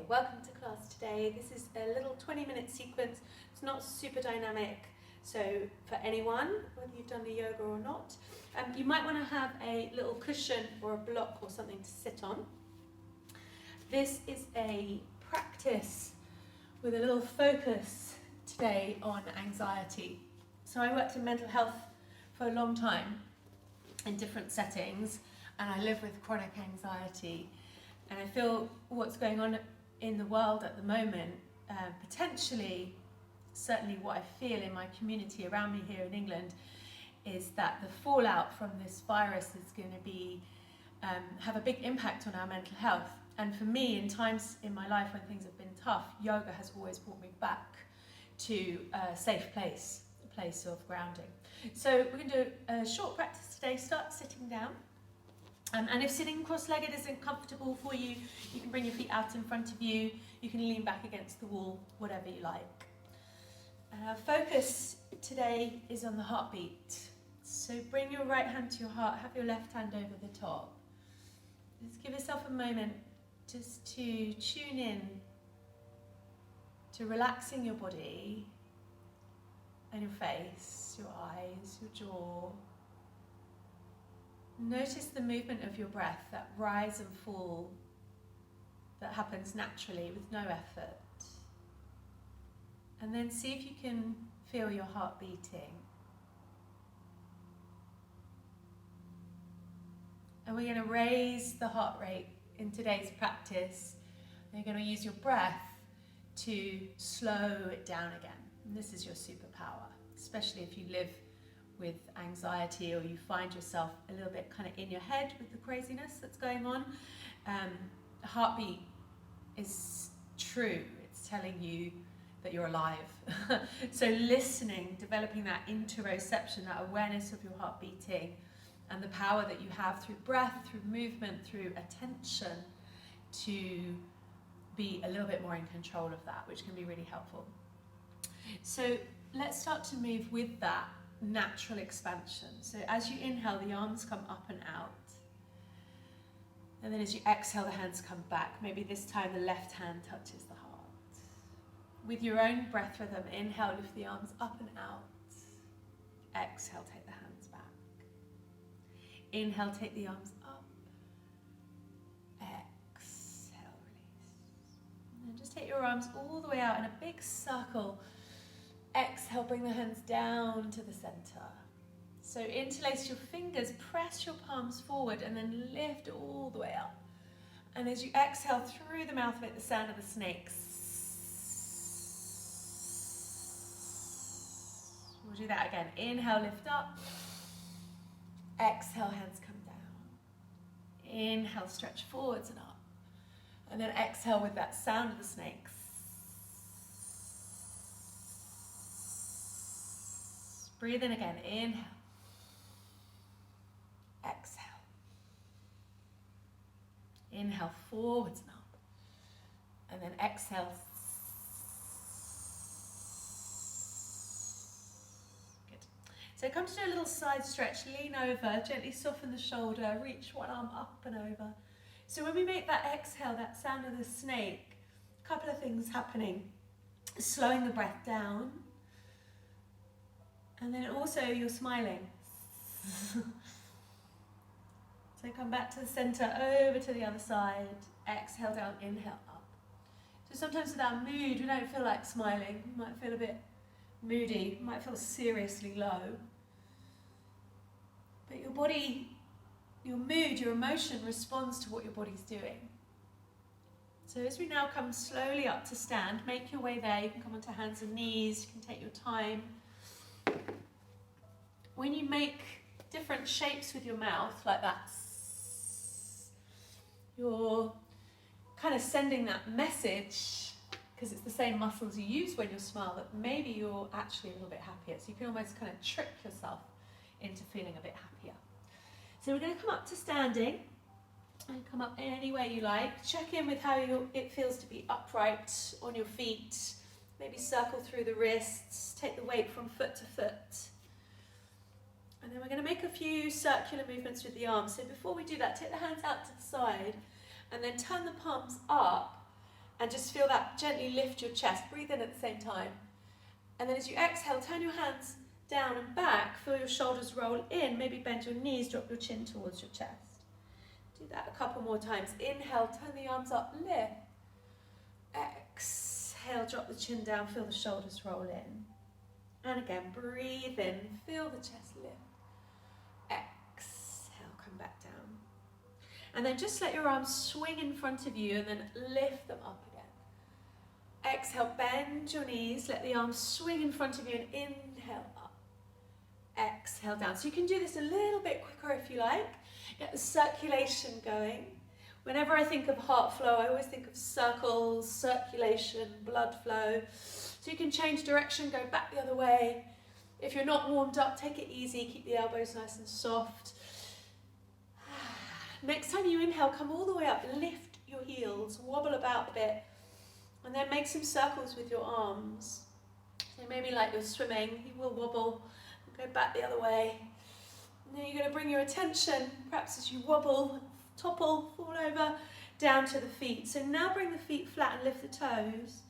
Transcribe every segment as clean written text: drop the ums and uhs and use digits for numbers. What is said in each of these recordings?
welcome to class today. This is a little 20-minute sequence. It's not super dynamic, so for anyone, whether you've done the yoga or not, you might want to have a little cushion or a block or something to sit on. This is a practice with a little focus today on anxiety. So I worked in mental health for a long time in different settings, and I live with chronic anxiety. And I feel what's going on in the world at the moment, potentially, certainly what I feel in my community around me here in England, is that the fallout from this virus is going to be have a big impact on our mental health. And for me, in times in my life when things have been tough, yoga has always brought me back to a safe place, a place of grounding. So we're going to do a short practice today. Start sitting down. And if sitting cross-legged isn't comfortable for you, you can bring your feet out in front of you, you can lean back against the wall, whatever you like. Our focus today is on the heartbeat. So bring your right hand to your heart, have your left hand over the top. Just give yourself a moment just to tune in to relaxing your body and your face, your eyes, your jaw. Notice the movement of your breath, that rise and fall that happens naturally with no effort. And then see if you can feel your heart beating. And we're going to raise the heart rate in today's practice. And you're going to use your breath to slow it down again. And this is your superpower, especially if you live with anxiety or you find yourself a little bit kind of in your head with the craziness that's going on. The heartbeat is true. It's telling you that you're alive. So listening, developing that interoception, that awareness of your heart beating, and the power that you have through breath, through movement, through attention, to be a little bit more in control of that, which can be really helpful. So let's start to move with that natural expansion. So as you inhale, the arms come up and out. And then as you exhale, the hands come back. Maybe this time the left hand touches the heart. With your own breath rhythm, inhale, lift the arms up and out. Exhale, take the hands back. Inhale, take the arms up. Exhale, release. And then just take your arms all the way out in a big circle. Exhale, bring the hands down to the center. So interlace your fingers, press your palms forward, and then lift all the way up. And as you exhale through the mouth, make the sound of the snakes. We'll do that again. Inhale, lift up. Exhale, hands come down. Inhale, stretch forwards and up. And then exhale with that sound of the snakes. Breathe in again, inhale, exhale. Inhale, forwards and up. And then exhale. Good. So come to do a little side stretch, lean over, gently soften the shoulder, reach one arm up and over. So when we make that exhale, that sound of the snake, a couple of things happening. Slowing the breath down. And then also you're smiling. So come back to the center, over to the other side. Exhale down, inhale up. So sometimes with our mood, we don't feel like smiling. We might feel a bit moody, might feel seriously low. But your body, your mood, your emotion responds to what your body's doing. So as we now come slowly up to stand, make your way there. You can come onto hands and knees, you can take your time. When you make different shapes with your mouth, like that, you're kind of sending that message, because it's the same muscles you use when you smile, that maybe you're actually a little bit happier. So you can almost kind of trick yourself into feeling a bit happier. So we're going to come up to standing, and come up any way you like. Check in with how it feels to be upright on your feet. Maybe circle through the wrists, take the weight from foot to foot. And then we're going to make a few circular movements with the arms. So before we do that, take the hands out to the side and then turn the palms up And just feel that gently lift your chest. Breathe in at the same time. And then as you exhale, turn your hands down and back. Feel your shoulders roll in. Maybe bend your knees, drop your chin towards your chest. Do that a couple more times. Inhale, turn the arms up, lift. Exhale, drop the chin down, feel the shoulders roll in. And again, breathe in, feel the chest lift. Exhale, come back down. And then just let your arms swing in front of you and then lift them up again. Exhale, bend your knees, let the arms swing in front of you and inhale up. Exhale down. So you can do this a little bit quicker if you like. Get the circulation going. Whenever I think of heart flow, I always think of circles, circulation, blood flow. So you can change direction, go back the other way. If you're not warmed up, take it easy, keep the elbows nice and soft. Next time you inhale, come all the way up, lift your heels, wobble about a bit, and then make some circles with your arms. So maybe like you're swimming, you will wobble, go back the other way. And then you're going to bring your attention, perhaps as you wobble, topple, fall over, down to the feet. So now bring the feet flat and lift the toes.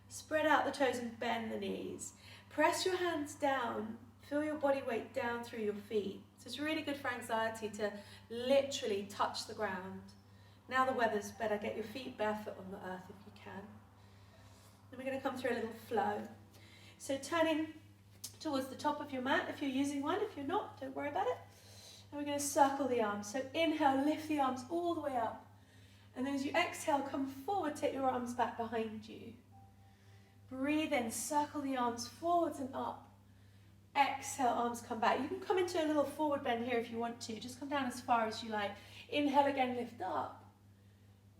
Spread out the toes and bend the knees. Press your hands down, feel your body weight down through your feet. So it's really good for anxiety to literally touch the ground. Now the weather's better, get your feet barefoot on the earth if you can. Then we're going to come through a little flow. So turning towards the top of your mat if you're using one. If you're not, don't worry about it. And we're going to circle the arms. So inhale, lift the arms all the way up. And then as you exhale, come forward, take your arms back behind you. Breathe in, circle the arms forwards and up. Exhale, arms come back. You can come into a little forward bend here if you want to. Just come down as far as you like. Inhale again, lift up.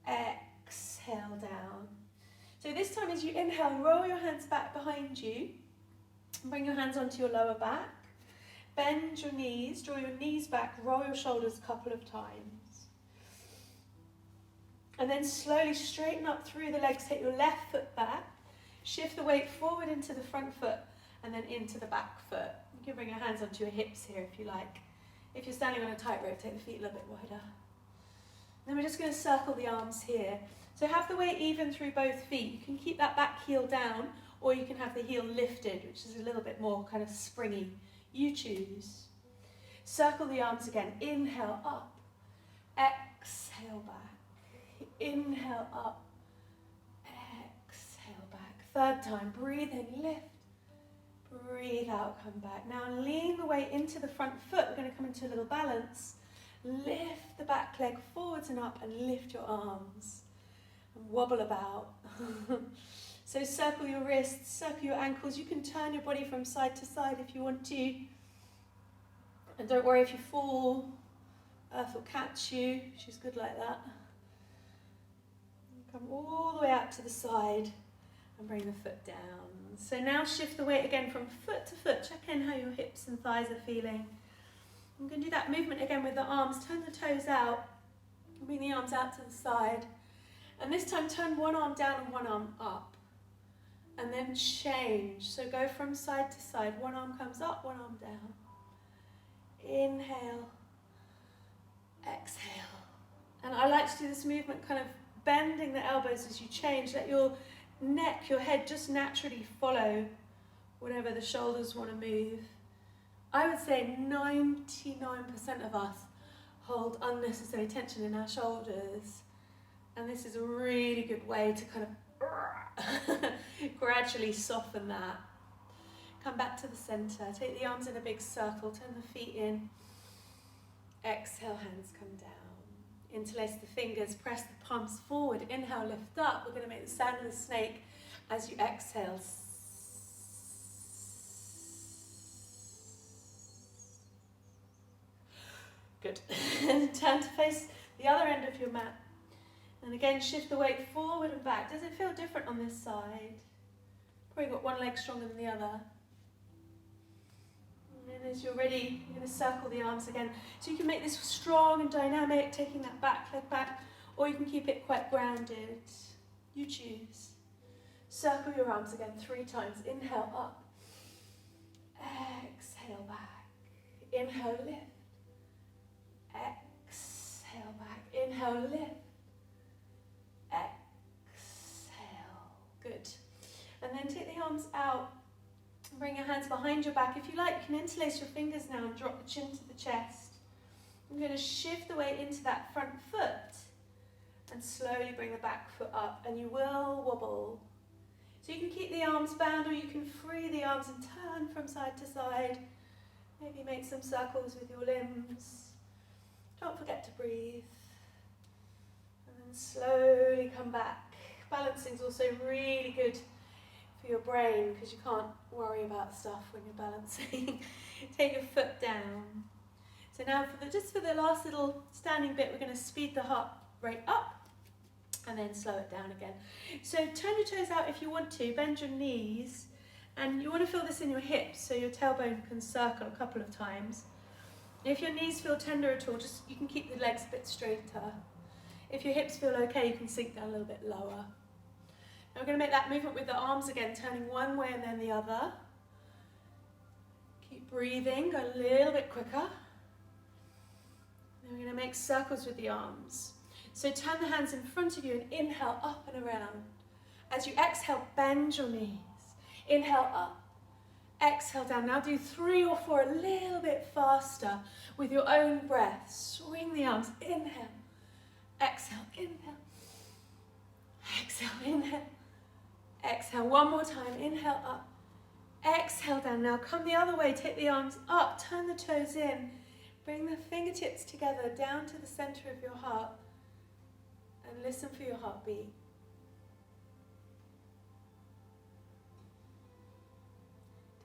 Exhale down. So this time as you inhale, roll your hands back behind you. Bring your hands onto your lower back. Bend your knees, draw your knees back, roll your shoulders a couple of times. And then slowly straighten up through the legs, take your left foot back. Shift the weight forward into the front foot and then into the back foot. You can bring your hands onto your hips here if you like. If you're standing on a tightrope, take the feet a little bit wider. Then we're just going to circle the arms here. So have the weight even through both feet. You can keep that back heel down, or you can have the heel lifted, which is a little bit more kind of springy. You choose. Circle the arms again. Inhale up. Exhale back. Inhale up. Exhale back. Third time. Breathe in, lift. Breathe out, come back. Now lean the weight into the front foot. We're going to come into a little balance. Lift the back leg forwards and up and lift your arms. And wobble about. So circle your wrists, circle your ankles. You can turn your body from side to side if you want to. And don't worry if you fall. Earth will catch you. She's good like that. Come all the way out to the side and bring the foot down. So now shift the weight again from foot to foot. Check in how your hips and thighs are feeling. I'm going to do that movement again with the arms. Turn the toes out. Bring the arms out to the side. And this time turn one arm down and one arm up. And then change. So go from side to side. One arm comes up, one arm down. Inhale. Exhale. And I like to do this movement kind of bending the elbows as you change. Let your neck, your head just naturally follow whatever the shoulders want to move. I would say 99% of us hold unnecessary tension in our shoulders. And this is a really good way to kind of gradually soften that. Come back to the center. Take the arms in a big circle. Turn the feet in. Exhale, hands come down. Interlace the fingers. Press the palms forward. Inhale, lift up. We're going to make the sound of the snake as you exhale. Good. Turn to face the other end of your mat. And again, shift the weight forward and back. Does it feel different on this side? Probably got one leg stronger than the other. And then as you're ready, you're going to circle the arms again. So you can make this strong and dynamic, taking that back leg back, or you can keep it quite grounded. You choose. Circle your arms again 3 times. Inhale up. Exhale back. Inhale, lift. Exhale back. Inhale, lift. And then take the arms out. Bring your hands behind your back. If you like, you can interlace your fingers now and drop the chin to the chest. I'm going to shift the weight into that front foot and slowly bring the back foot up, and you will wobble. So you can keep the arms bound, or you can free the arms and turn from side to side. Maybe make some circles with your limbs. Don't forget to breathe. And then slowly come back. Balancing is also really good for your brain because you can't worry about stuff when you're balancing. Take your foot down. So now just for the last little standing bit, we're going to speed the heart rate up and then slow it down again. So turn your toes out if you want to, bend your knees, and you want to feel this in your hips so your tailbone can circle a couple of times. If your knees feel tender at all, you can keep the legs a bit straighter. If your hips feel okay, you can sink down a little bit lower. Now we're going to make that movement with the arms again, turning one way and then the other. Keep breathing, go a little bit quicker. Then we're going to make circles with the arms. So turn the hands in front of you and inhale up and around. As you exhale, bend your knees. Inhale up, exhale down. Now do 3 or 4 a little bit faster with your own breath. Swing the arms, inhale, exhale, inhale, exhale, inhale, exhale. One more time, inhale up, exhale down. Now come the other way, take the arms up, turn the toes in, bring the fingertips together down to the center of your heart and listen for your heartbeat.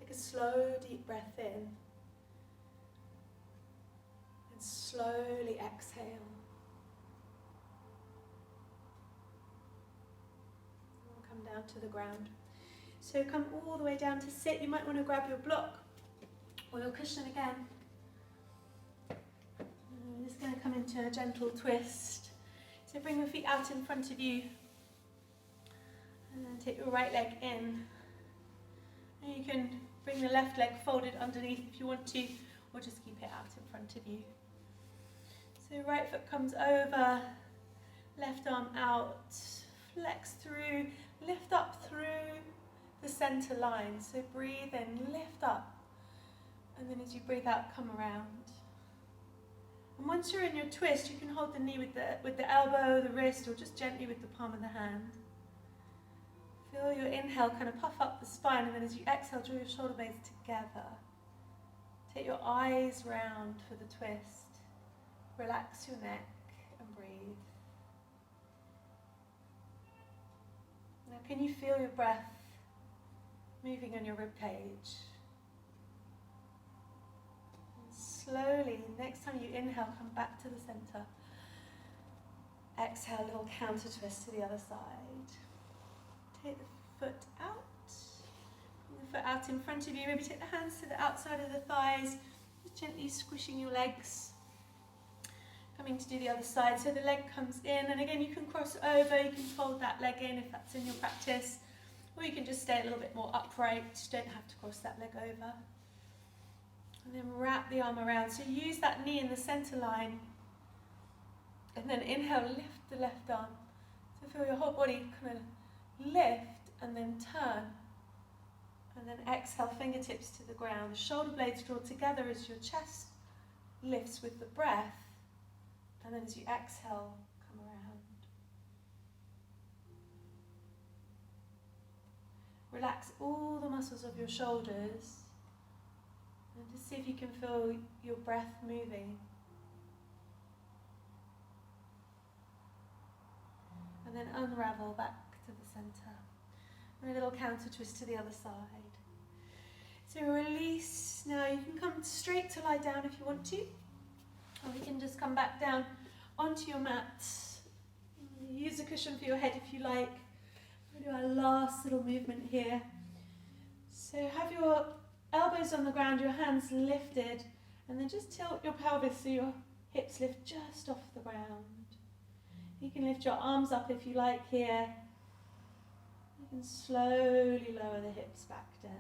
Take a slow, deep breath in and slowly exhale. We'll come down to the ground. So come all the way down to sit. You might want to grab your block or your cushion again. I'm just going to come into a gentle twist. So bring your feet out in front of you and then take your right leg in. And you can bring the left leg folded underneath if you want to, or just keep it out in front of you. So right foot comes over, left arm out, flex through, lift up through the center line. So breathe in, lift up, and then as you breathe out, come around. And once you're in your twist, you can hold the knee with the elbow, the wrist, or just gently with the palm of the hand. Feel your inhale kind of puff up the spine, and then as you exhale, draw your shoulder blades together. Take your eyes round for the twist. Relax your neck and breathe. Now can you feel your breath moving on your ribcage? Slowly, next time you inhale, come back to the center. Exhale, a little counter twist to the other side. Take the foot out. Bring the foot out in front of you. Maybe take the hands to the outside of the thighs. Just gently squishing your legs. Coming to do the other side. So the leg comes in, and again you can cross over. You can fold that leg in if that's in your practice. Or you can just stay a little bit more upright. You don't have to cross that leg over. And then wrap the arm around. So use that knee in the center line. And then inhale, lift the left arm. So feel your whole body kind of lift and then turn. And then exhale, fingertips to the ground. The shoulder blades draw together as your chest lifts with the breath. And then as you exhale, come around. Relax all the muscles of your shoulders. And just see if you can feel your breath moving. And then unravel back to the center. And a little counter twist to the other side. So release. Now you can come straight to lie down if you want to. Or you can just come back down onto your mat. Use a cushion for your head if you like. We'll do our last little movement here. So have your elbows on the ground, your hands lifted, and then just tilt your pelvis so your hips lift just off the ground. You can lift your arms up if you like here. You can slowly lower the hips back down.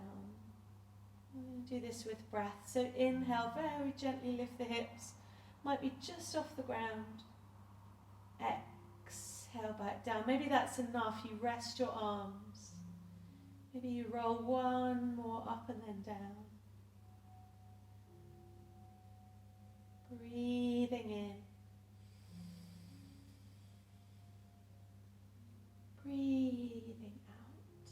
And do this with breath. So inhale, very gently lift the hips. Might be just off the ground. Exhale back down. Maybe that's enough. You rest your arms. Maybe you roll one more up and then down. Breathing in. Breathing out.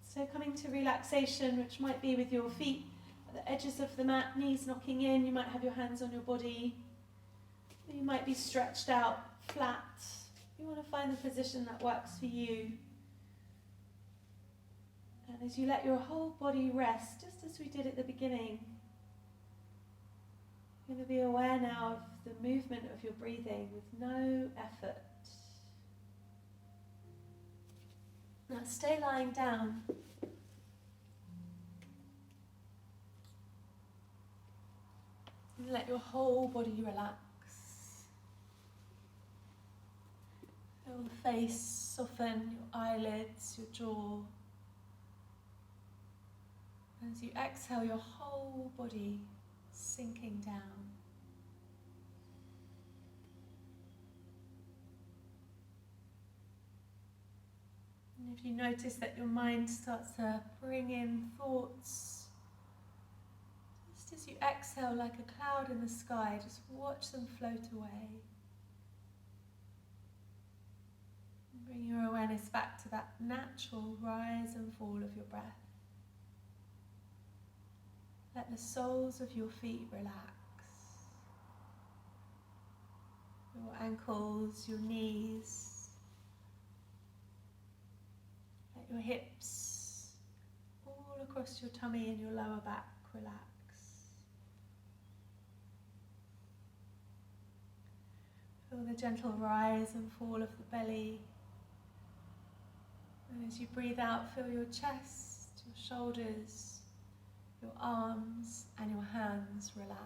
So coming to relaxation, which might be with your feet at the edges of the mat, knees knocking in. You might have your hands on your body. You might be stretched out flat. You want to find the position that works for you. And as you let your whole body rest, just as we did at the beginning, you're going to be aware now of the movement of your breathing with no effort. Now stay lying down. And let your whole body relax. Feel the face soften, your eyelids, your jaw. As you exhale, your whole body sinking down. And if you notice that your mind starts to bring in thoughts, just as you exhale like a cloud in the sky, just watch them float away. And bring your awareness back to that natural rise and fall of your breath. Let the soles of your feet relax. Your ankles, your knees. Let your hips all across your tummy and your lower back relax. Feel the gentle rise and fall of the belly. And as you breathe out, feel your chest, your shoulders, your arms and your hands relax.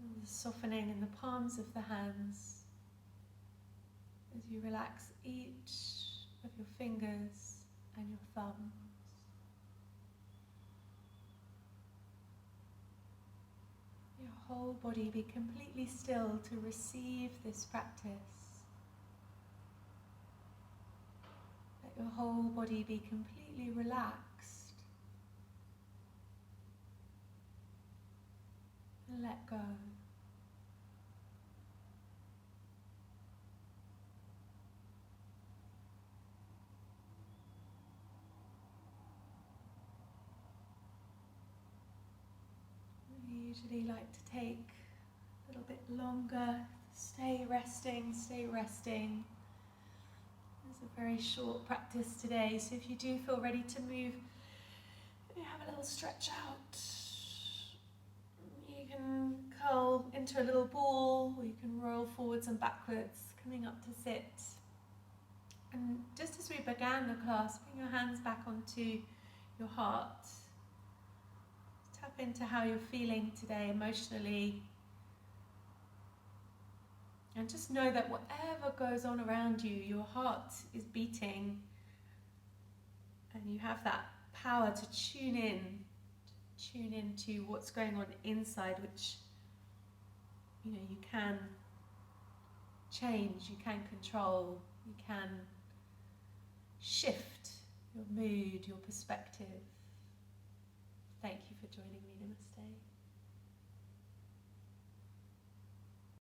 And the softening in the palms of the hands as you relax each of your fingers and your thumbs. Your whole body be completely still to receive this practice. Let your whole body be completely relaxed and let go. I usually like to take a little bit longer. Stay resting, stay resting. It's a very short practice today, so if you do feel ready to move, you have a little stretch out. You can curl into a little ball, or you can roll forwards and backwards, coming up to sit. And just as we began the class, bring your hands back onto your heart. Tap into how you're feeling today emotionally. And just know that whatever goes on around you, your heart is beating. And you have that power to tune into what's going on inside, which you can change, you can control, you can shift your mood, your perspective. Thank you for joining me. Namaste.